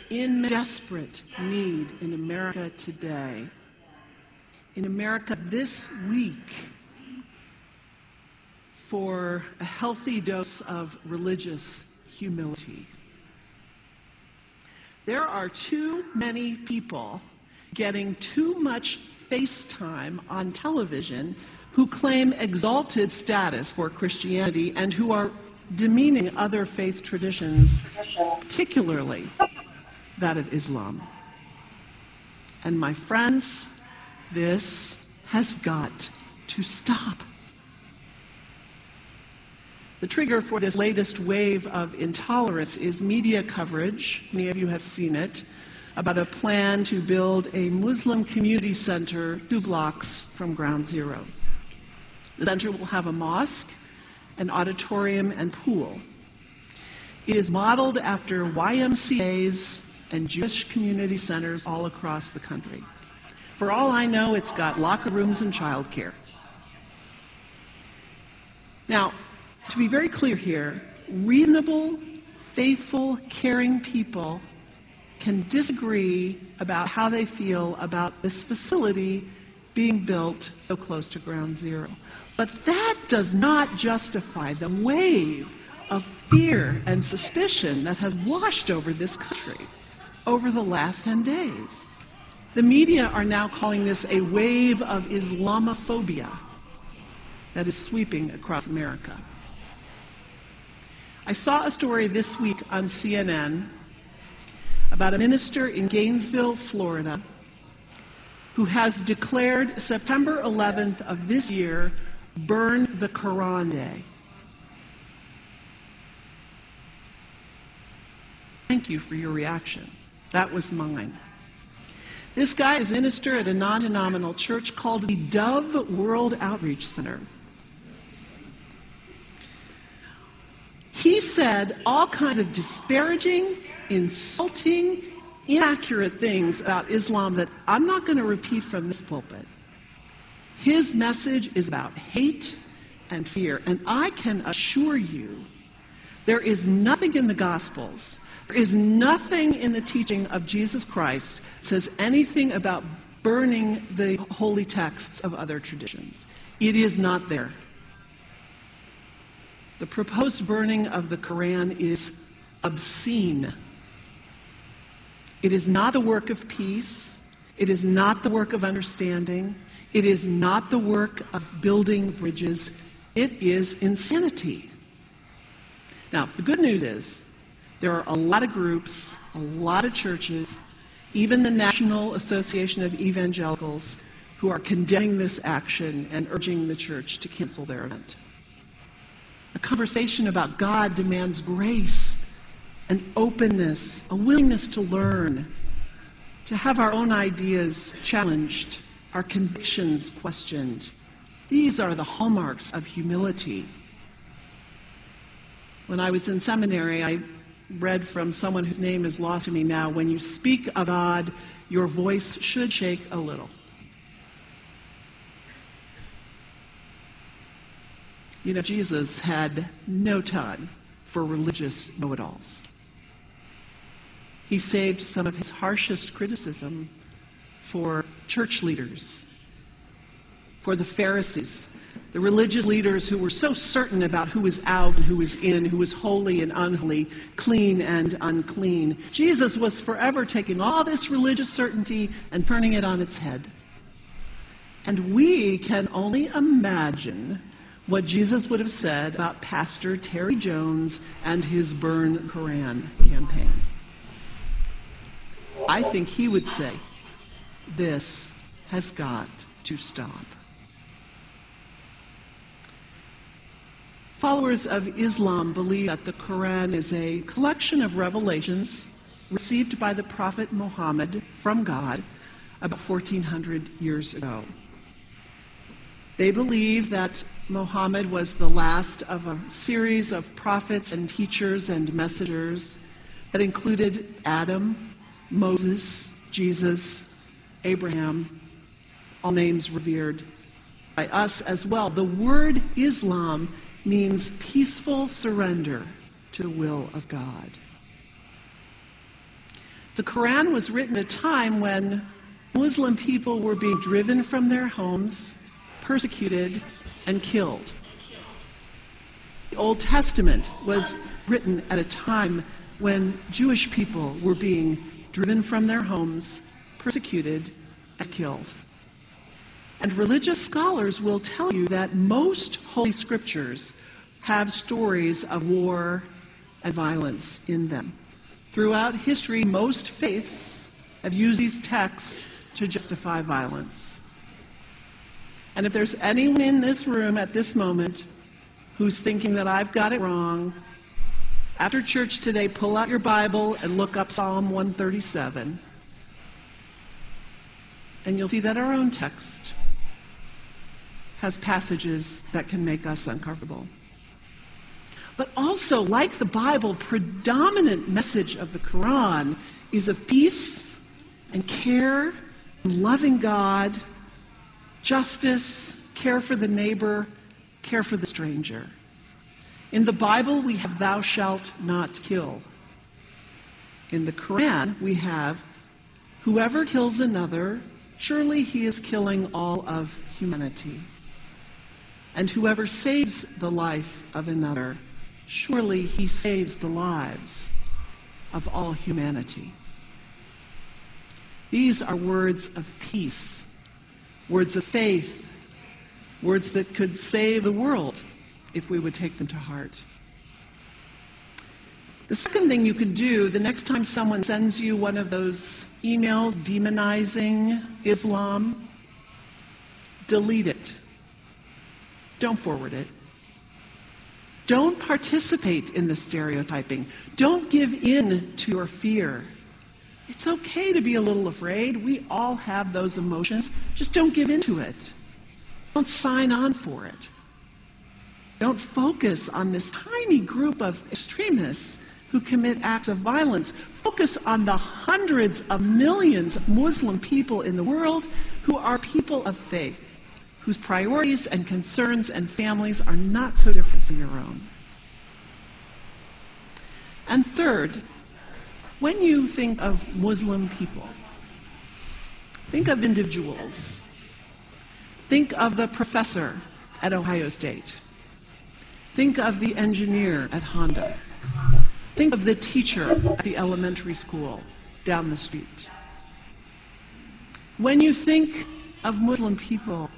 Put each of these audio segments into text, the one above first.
in desperate need in America today, in America this week, for a healthy dose of religious humility. There are too many people getting too much face time on television who claim exalted status for Christianity and who are demeaning other faith traditions, particularly that of Islam. And my friends, this has got to stop. The trigger for this latest wave of intolerance is media coverage, many of you have seen it, about a plan to build a Muslim community center 2 blocks from Ground Zero. The center will have a mosque, an auditorium, and pool. It is modeled after YMCAs and Jewish community centers all across the country. For all I know, it's got locker rooms and childcare. Now, to be very clear here, reasonable, faithful, caring people can disagree about how they feel about this facility being built so close to Ground Zero. But that does not justify the wave of fear and suspicion that has washed over this country over the last 10 days. The media are now calling this a wave of Islamophobia that is sweeping across America. I saw a story this week on CNN about a minister in Gainesville, Florida, who has declared September 11th of this year Burn the Quran Day. Thank you for your reaction. That was mine. This guy is a minister at a non-denominational church called the Dove World Outreach Center. He said all kinds of disparaging, insulting, inaccurate things about Islam that I'm not going to repeat from this pulpit. His message is about hate and fear. And I can assure you, there is nothing in the Gospels, there is nothing in the teaching of Jesus Christ that says anything about burning the holy texts of other traditions. It is not there. The proposed burning of the Quran is obscene. It is not the work of peace. It is not the work of understanding. It is not the work of building bridges. It is insanity. Now, the good news is there are a lot of groups, a lot of churches, even the National Association of Evangelicals, who are condemning this action and urging the church to cancel their event. A conversation about God demands grace and openness, a willingness to learn, to have our own ideas challenged, our convictions questioned. These are the hallmarks of humility. When I was in seminary, I read from someone whose name is lost to me now, when you speak of God, your voice should shake a little. You know, Jesus had no time for religious know-it-alls. He saved some of his harshest criticism for church leaders, for the Pharisees, the religious leaders who were so certain about who was out and who was in, who was holy and unholy, clean and unclean. Jesus was forever taking all this religious certainty and turning it on its head. And we can only imagine what Jesus would have said about Pastor Terry Jones and his Burn Quran campaign. I think he would say, this has got to stop. Followers of Islam believe that the Quran is a collection of revelations received by the Prophet Muhammad from God about 1400 years ago. They believe that Muhammad was the last of a series of prophets and teachers and messengers that included Adam, Moses, Jesus, Abraham, all names revered by us as well. The word Islam means peaceful surrender to the will of God. The Quran was written at a time when Muslim people were being driven from their homes, persecuted, and killed. The Old Testament was written at a time when Jewish people were being driven from their homes, persecuted, and killed. And religious scholars will tell you that most Holy Scriptures have stories of war and violence in them. Throughout history, most faiths have used these texts to justify violence. And if there's anyone in this room at this moment who's thinking that I've got it wrong, after church today, pull out your Bible and look up Psalm 137. And you'll see that our own text has passages that can make us uncomfortable. But also, like the Bible, predominant message of the Quran is of peace and care, and loving God, justice, care for the neighbor, care for the stranger. In the Bible, we have thou shalt not kill. In the Quran, we have whoever kills another, surely he is killing all of humanity. And whoever saves the life of another, surely he saves the lives of all humanity. These are words of peace, words of faith, words that could save the world if we would take them to heart. The second thing you can do the next time someone sends you one of those emails demonizing Islam, delete it. Don't forward it. Don't participate in the stereotyping. Don't give in to your fear. It's okay to be a little afraid. We all have those emotions. Just don't give in to it. Don't sign on for it. Don't focus on this tiny group of extremists who commit acts of violence. Focus on the hundreds of millions of Muslim people in the world who are people of faith, whose priorities and concerns and families are not so different from your own. And third, when you think of Muslim people, think of individuals. Think of the professor at Ohio State. Think of the engineer at Honda. Think of the teacher at the elementary school down the street. When you think of Muslim people,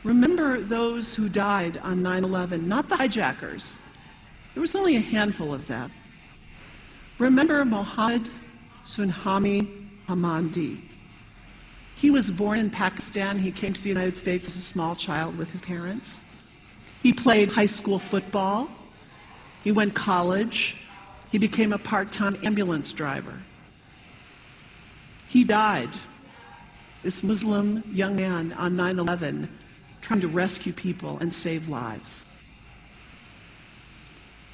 remember those who died on 9/11, not the hijackers. There was only a handful of them. Remember Mohammed Sunhami Hamandi. He was born in Pakistan. He came to the United States as a small child with his parents. He played high school football. He went to college. He became a part-time ambulance driver. He died, this Muslim young man, on 9/11, trying to rescue people and save lives.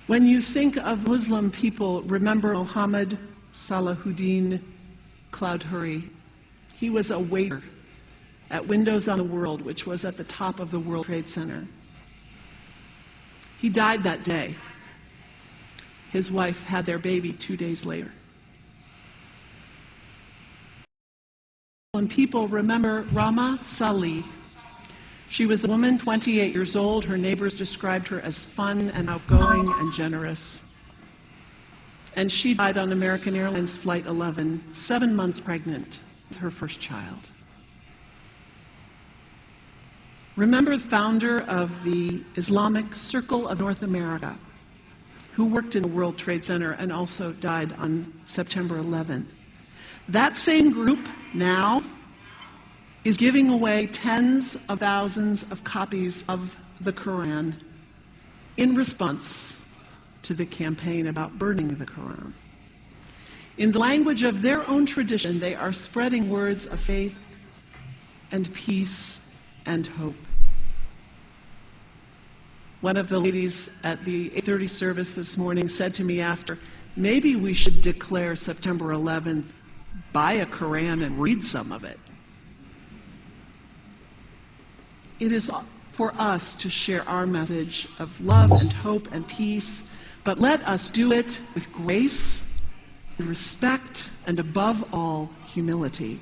When you think of Muslim people, remember Mohammed Salahuddin Cloudhurry. He was a waiter at Windows on the World, which was at the top of the World Trade Center. He died that day. His wife had their baby 2 days later. When people remember Rama Salih, she was a woman, 28 years old. Her neighbors described her as fun and outgoing and generous. And she died on American Airlines Flight 11, 7 months pregnant with her first child. Remember the founder of the Islamic Circle of North America, who worked in the World Trade Center and also died on September 11th. That same group now is giving away tens of thousands of copies of the Quran in response to the campaign about burning the Quran. In the language of their own tradition, they are spreading words of faith and peace and hope. One of the ladies at the 8:30 service this morning said to me after, maybe we should declare September 11th, buy a Quran and read some of it. It is for us to share our message of love and hope and peace, but let us do it with grace respect, and above all, humility.